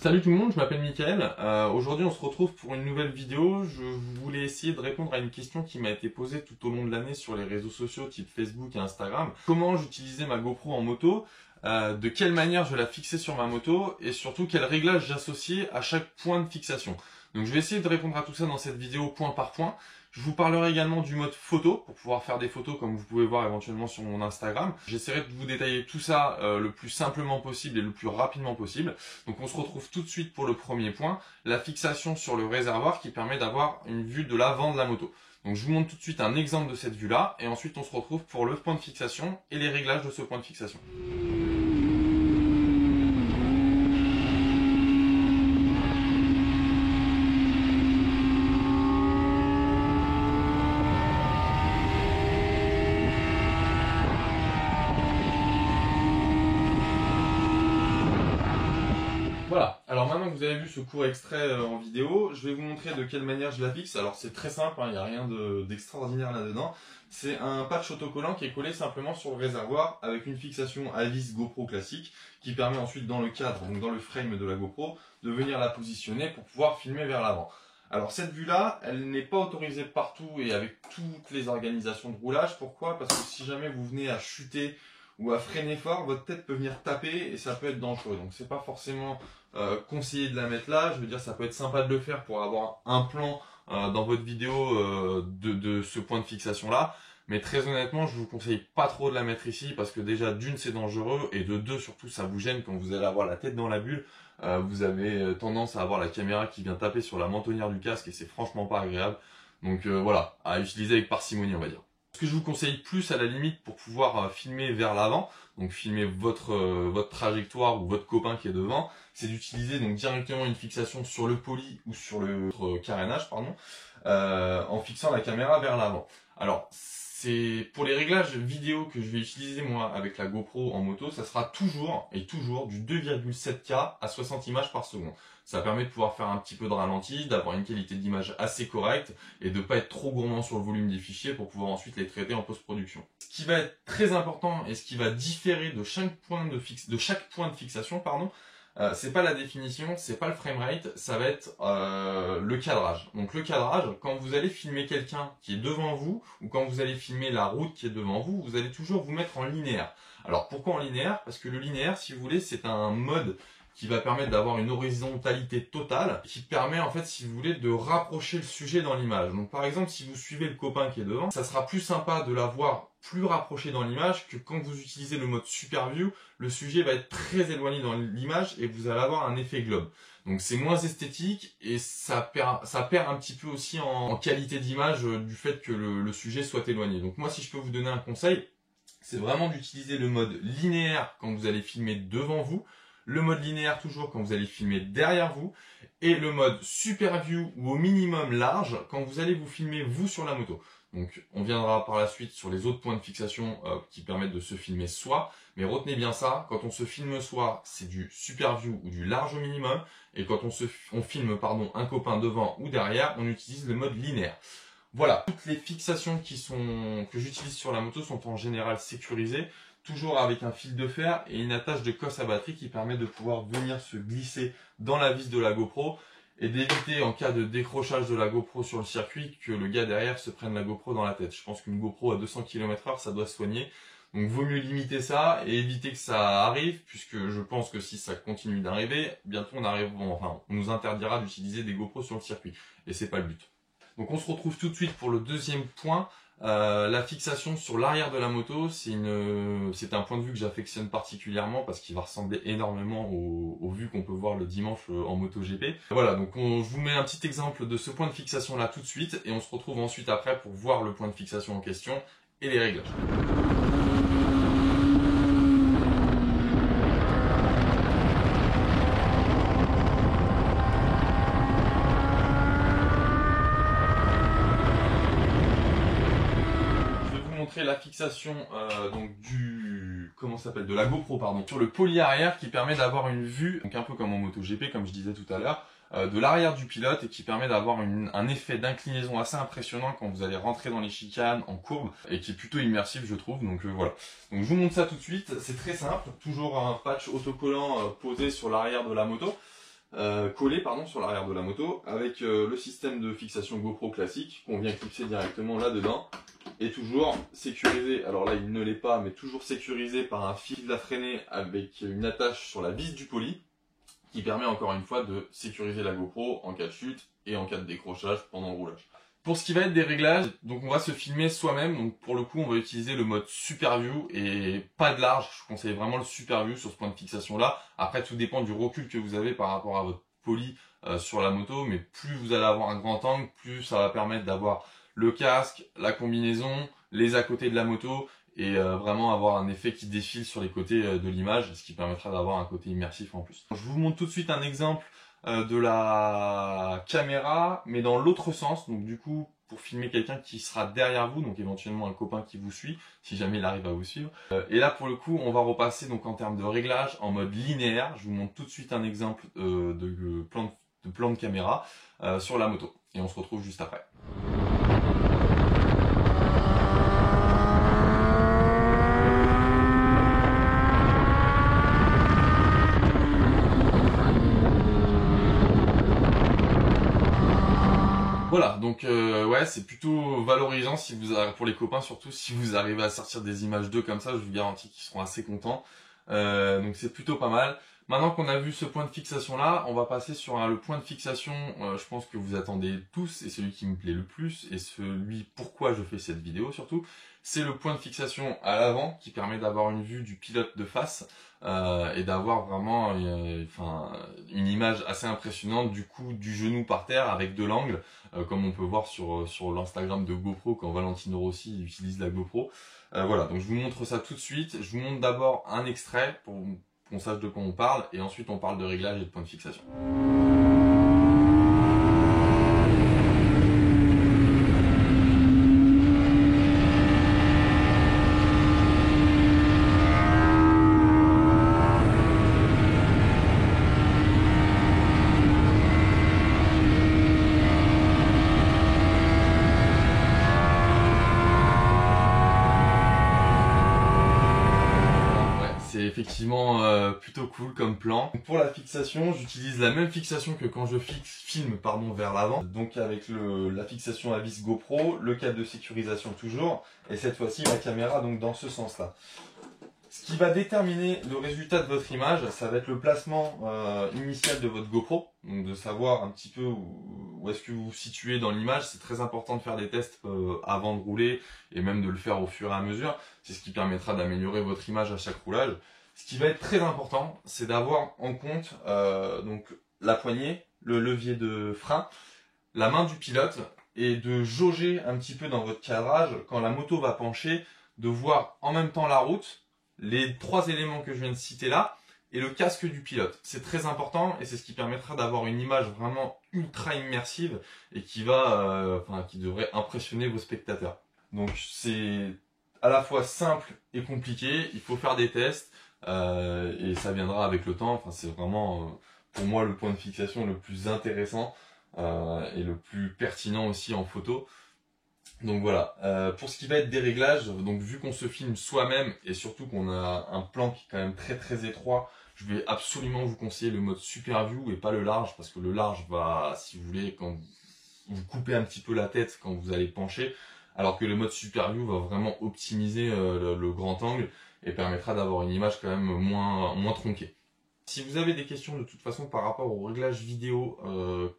Salut tout le monde, je m'appelle Mickaël. Aujourd'hui on se retrouve pour une nouvelle vidéo. Je voulais essayer de répondre à une question qui m'a été posée tout au long de l'année sur les réseaux sociaux type Facebook et Instagram. Comment j'utilisais ma GoPro en moto, de quelle manière je la fixais sur ma moto et surtout quel réglage j'associais à chaque point de fixation. Donc je vais essayer de répondre à tout ça dans cette vidéo point par point. Je vous parlerai également du mode photo pour pouvoir faire des photos comme vous pouvez voir éventuellement sur mon Instagram. J'essaierai de vous détailler tout ça le plus simplement possible et le plus rapidement possible. Donc on se retrouve tout de suite pour le premier point, la fixation sur le réservoir qui permet d'avoir une vue de l'avant de la moto. Donc je vous montre tout de suite un exemple de cette vue-là et ensuite on se retrouve pour le point de fixation et les réglages de ce point de fixation. Voilà, alors maintenant que vous avez vu ce court extrait en vidéo, je vais vous montrer de quelle manière je la fixe. Alors c'est très simple, il n'y a rien d'extraordinaire là-dedans. C'est un patch autocollant qui est collé simplement sur le réservoir avec une fixation à vis GoPro classique qui permet ensuite dans le cadre, donc dans le frame de la GoPro, de venir la positionner pour pouvoir filmer vers l'avant. Alors cette vue-là, elle n'est pas autorisée partout et avec toutes les organisations de roulage. Pourquoi? Parce que si jamais vous venez à chuter ou à freiner fort, votre tête peut venir taper et ça peut être dangereux. Donc c'est pas forcément conseillé de la mettre là. Je veux dire, ça peut être sympa de le faire pour avoir un plan dans votre vidéo de ce point de fixation là. Mais très honnêtement, je vous conseille pas trop de la mettre ici parce que déjà d'une c'est dangereux et de deux surtout ça vous gêne quand vous allez avoir la tête dans la bulle. Vous avez tendance à avoir la caméra qui vient taper sur la mentonnière du casque et c'est franchement pas agréable. Donc voilà, à utiliser avec parcimonie on va dire. Ce que je vous conseille plus à la limite pour pouvoir filmer vers l'avant, donc filmer votre trajectoire ou votre copain qui est devant, c'est d'utiliser donc directement une fixation sur le poly ou sur le carénage, pardon, en fixant la caméra vers l'avant. Alors c'est pour les réglages vidéo que je vais utiliser moi avec la GoPro en moto, ça sera toujours du 2,7K à 60 images par seconde. Ça permet de pouvoir faire un petit peu de ralenti, d'avoir une qualité d'image assez correcte et de pas être trop gourmand sur le volume des fichiers pour pouvoir ensuite les traiter en post-production. Ce qui va être très important et ce qui va différer de chaque point de fixation, pardon, c'est pas la définition, c'est pas le framerate, ça va être le cadrage. Donc le cadrage, quand vous allez filmer quelqu'un qui est devant vous, ou quand vous allez filmer la route qui est devant vous, vous allez toujours vous mettre en linéaire. Alors pourquoi en linéaire? Parce que le linéaire, si vous voulez, c'est un mode qui va permettre d'avoir une horizontalité totale, qui permet en fait, si vous voulez, de rapprocher le sujet dans l'image. Donc par exemple, si vous suivez le copain qui est devant, ça sera plus sympa de l'avoir plus rapproché dans l'image que quand vous utilisez le mode Super View, le sujet va être très éloigné dans l'image et vous allez avoir un effet globe. Donc c'est moins esthétique et ça perd un petit peu aussi en qualité d'image du fait que le sujet soit éloigné. Donc moi, si je peux vous donner un conseil, c'est vraiment d'utiliser le mode linéaire quand vous allez filmer devant vous, le mode linéaire toujours quand vous allez filmer derrière vous, et le mode Super View ou au minimum large quand vous allez vous filmer vous sur la moto. Donc on viendra par la suite sur les autres points de fixation qui permettent de se filmer soi, mais retenez bien ça, quand on se filme soi, c'est du Super View ou du large au minimum, et quand on filme un copain devant ou derrière, on utilise le mode linéaire. Voilà, toutes les fixations que j'utilise sur la moto sont en général sécurisées, toujours avec un fil de fer et une attache de cosse à batterie qui permet de pouvoir venir se glisser dans la vis de la GoPro et d'éviter en cas de décrochage de la GoPro sur le circuit que le gars derrière se prenne la GoPro dans la tête. Je pense qu'une GoPro à 200 km/h ça doit soigner, donc vaut mieux limiter ça et éviter que ça arrive, puisque je pense que si ça continue d'arriver, bientôt on nous interdira d'utiliser des GoPros sur le circuit et c'est pas le but. Donc on se retrouve tout de suite pour le deuxième point. La fixation sur l'arrière de la moto, c'est un point de vue que j'affectionne particulièrement parce qu'il va ressembler énormément aux vues qu'on peut voir le dimanche en MotoGP. Voilà, donc je vous mets un petit exemple de ce point de fixation là tout de suite et on se retrouve ensuite après pour voir le point de fixation en question et les réglages. La fixation de la GoPro sur le poly arrière qui permet d'avoir une vue, donc un peu comme en MotoGP comme je disais tout à l'heure, de l'arrière du pilote et qui permet d'avoir un effet d'inclinaison assez impressionnant quand vous allez rentrer dans les chicanes en courbe et qui est plutôt immersif je trouve. Donc voilà. Donc je vous montre ça tout de suite, c'est très simple, toujours un patch autocollant posé sur l'arrière de la moto. collé pardon, sur l'arrière de la moto avec le système de fixation GoPro classique qu'on vient clipser directement là-dedans et toujours sécurisé, alors là il ne l'est pas mais toujours sécurisé par un fil à freiner avec une attache sur la vis du poli qui permet encore une fois de sécuriser la GoPro en cas de chute et en cas de décrochage pendant le roulage. Pour ce qui va être des réglages, donc on va se filmer soi-même, donc pour le coup on va utiliser le mode Super View et pas de large, je conseille vraiment le Super View sur ce point de fixation là. Après tout dépend du recul que vous avez par rapport à votre poli sur la moto, mais plus vous allez avoir un grand angle, plus ça va permettre d'avoir le casque, la combinaison, les à côté de la moto et vraiment avoir un effet qui défile sur les côtés de l'image, ce qui permettra d'avoir un côté immersif en plus. Je vous montre tout de suite un exemple de la caméra, mais dans l'autre sens, donc du coup pour filmer quelqu'un qui sera derrière vous, donc éventuellement un copain qui vous suit, si jamais il arrive à vous suivre. Et là pour le coup on va repasser donc en termes de réglage en mode linéaire. Je vous montre tout de suite un exemple de plan de caméra sur la moto, et on se retrouve juste après. Voilà, donc ouais, c'est plutôt valorisant si vous pour les copains, surtout si vous arrivez à sortir des images d'eux comme ça, je vous garantis qu'ils seront assez contents. Donc c'est plutôt pas mal. Maintenant qu'on a vu ce point de fixation là, on va passer sur le point de fixation, je pense que vous attendez tous, et celui qui me plaît le plus, et celui pourquoi je fais cette vidéo surtout, c'est le point de fixation à l'avant qui permet d'avoir une vue du pilote de face et d'avoir vraiment une image assez impressionnante du coup du genou par terre avec de l'angle, comme on peut voir sur l'Instagram de GoPro quand Valentino Rossi utilise la GoPro. Voilà, donc je vous montre ça tout de suite. Je vous montre d'abord un extrait pour qu'on sache de quoi on parle, et ensuite on parle de réglage et de point de fixation. C'est effectivement plutôt cool comme plan. Pour la fixation, j'utilise la même fixation que quand je filme vers l'avant. Donc avec la fixation à vis GoPro, le câble de sécurisation toujours, et cette fois-ci la caméra donc dans ce sens-là. Ce qui va déterminer le résultat de votre image, ça va être le placement initial de votre GoPro, donc de savoir un petit peu où est-ce que vous vous situez dans l'image. C'est très important de faire des tests avant de rouler, et même de le faire au fur et à mesure. C'est ce qui permettra d'améliorer votre image à chaque roulage. Ce qui va être très important, c'est d'avoir en compte donc la poignée, le levier de frein, la main du pilote, et de jauger un petit peu dans votre cadrage quand la moto va pencher, de voir en même temps la route, les trois éléments que je viens de citer là, et le casque du pilote. C'est très important, et c'est ce qui permettra d'avoir une image vraiment ultra immersive et qui devrait impressionner vos spectateurs. Donc c'est à la fois simple et compliqué, il faut faire des tests, et ça viendra avec le temps. Enfin, c'est vraiment pour moi le point de fixation le plus intéressant et le plus pertinent aussi en photo. Donc voilà, pour ce qui va être des réglages, donc vu qu'on se filme soi-même et surtout qu'on a un plan qui est quand même très étroit, je vais absolument vous conseiller le mode Super View et pas le large, parce que le large va, si vous voulez, quand vous coupez un petit peu la tête quand vous allez pencher, alors que le mode Super View va vraiment optimiser le grand angle et permettra d'avoir une image quand même moins tronquée. Si vous avez des questions de toute façon par rapport au réglage vidéo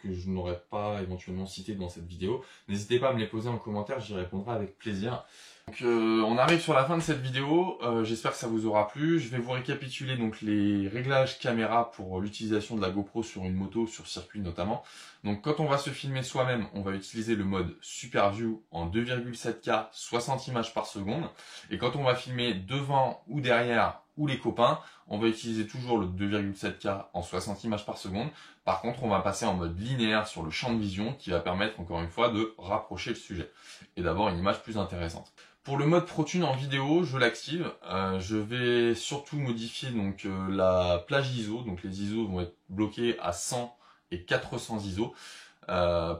que je n'aurais pas éventuellement cité dans cette vidéo, n'hésitez pas à me les poser en commentaire, j'y répondrai avec plaisir. Donc on arrive sur la fin de cette vidéo, j'espère que ça vous aura plu. Je vais vous récapituler donc les réglages caméra pour l'utilisation de la GoPro sur une moto, sur circuit notamment. Donc quand on va se filmer soi-même, on va utiliser le mode Super View en 2,7K 60 images par seconde. Et quand on va filmer devant ou derrière ou les copains, on va utiliser toujours le 2,7K en 60 images par seconde. Par contre, on va passer en mode linéaire sur le champ de vision qui va permettre encore une fois de rapprocher le sujet et d'avoir une image plus intéressante. Pour le mode ProTune en vidéo, je l'active. Je vais surtout modifier donc la plage ISO. Donc les ISO vont être bloqués à 100 et 400 ISO.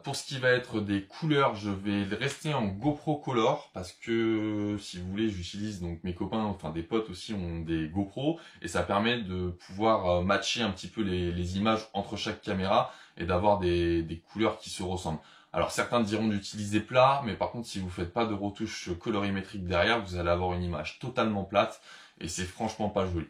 Pour ce qui va être des couleurs, je vais rester en GoPro Color parce que si vous voulez, j'utilise donc mes copains, enfin des potes aussi ont des GoPro et ça permet de pouvoir matcher un petit peu les images entre chaque caméra et d'avoir des couleurs qui se ressemblent. Alors certains diront d'utiliser plat, mais par contre si vous faites pas de retouche colorimétrique derrière, vous allez avoir une image totalement plate et c'est franchement pas joli.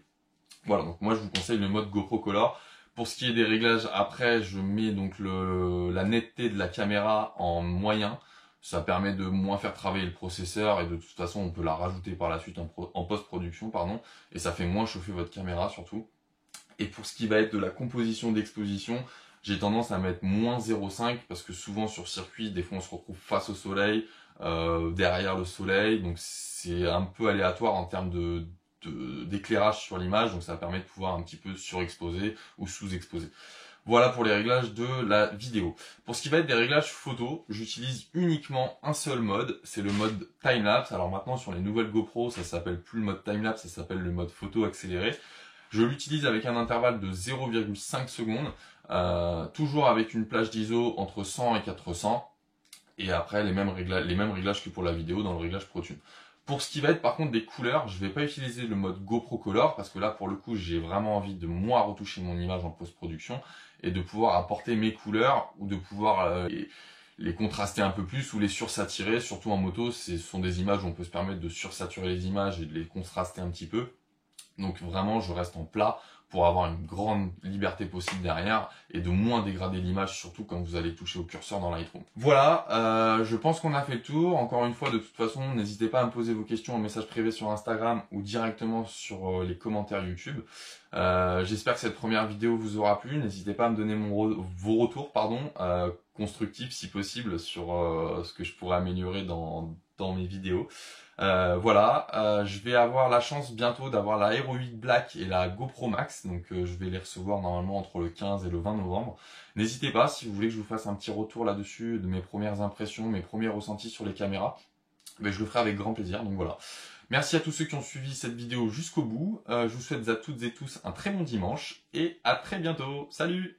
Voilà, donc moi je vous conseille le mode GoPro Color. Pour ce qui est des réglages, après je mets donc la netteté de la caméra en moyen. Ça permet de moins faire travailler le processeur et de toute façon on peut la rajouter par la suite en post-production, pardon. Et ça fait moins chauffer votre caméra surtout. Et pour ce qui va être de la composition d'exposition, j'ai tendance à mettre moins 0,5 parce que souvent sur circuit, des fois on se retrouve face au soleil, derrière le soleil, donc c'est un peu aléatoire en termes d'éclairage sur l'image, donc ça permet de pouvoir un petit peu surexposer ou sous-exposer. Voilà pour les réglages de la vidéo. Pour ce qui va être des réglages photo, j'utilise uniquement un seul mode, c'est le mode timelapse. Alors maintenant sur les nouvelles GoPro, ça s'appelle plus le mode timelapse, ça s'appelle le mode photo accéléré. Je l'utilise avec un intervalle de 0,5 secondes, toujours avec une plage d'ISO entre 100 et 400, et après les mêmes réglages que pour la vidéo dans le réglage ProTune. Pour ce qui va être par contre des couleurs, je ne vais pas utiliser le mode GoPro Color parce que là pour le coup j'ai vraiment envie de moi retoucher mon image en post-production et de pouvoir apporter mes couleurs ou de pouvoir les contraster un peu plus ou les sursaturer, surtout en moto, ce sont des images où on peut se permettre de sursaturer les images et de les contraster un petit peu. Donc vraiment je reste en plat pour avoir une grande liberté possible derrière et de moins dégrader l'image, surtout quand vous allez toucher au curseur dans Lightroom. Voilà, je pense qu'on a fait le tour. Encore une fois, de toute façon, n'hésitez pas à me poser vos questions en message privé sur Instagram ou directement sur les commentaires YouTube. J'espère que cette première vidéo vous aura plu. N'hésitez pas à me donner vos retours, constructifs si possible, sur ce que je pourrais améliorer dans mes vidéos. Voilà, je vais avoir la chance bientôt d'avoir la Hero 8 Black et la GoPro Max, donc je vais les recevoir normalement entre le 15 et le 20 novembre. N'hésitez pas, si vous voulez que je vous fasse un petit retour là-dessus, de mes premières impressions, mes premiers ressentis sur les caméras, mais je le ferai avec grand plaisir, donc voilà. Merci à tous ceux qui ont suivi cette vidéo jusqu'au bout, je vous souhaite à toutes et tous un très bon dimanche, et à très bientôt, salut!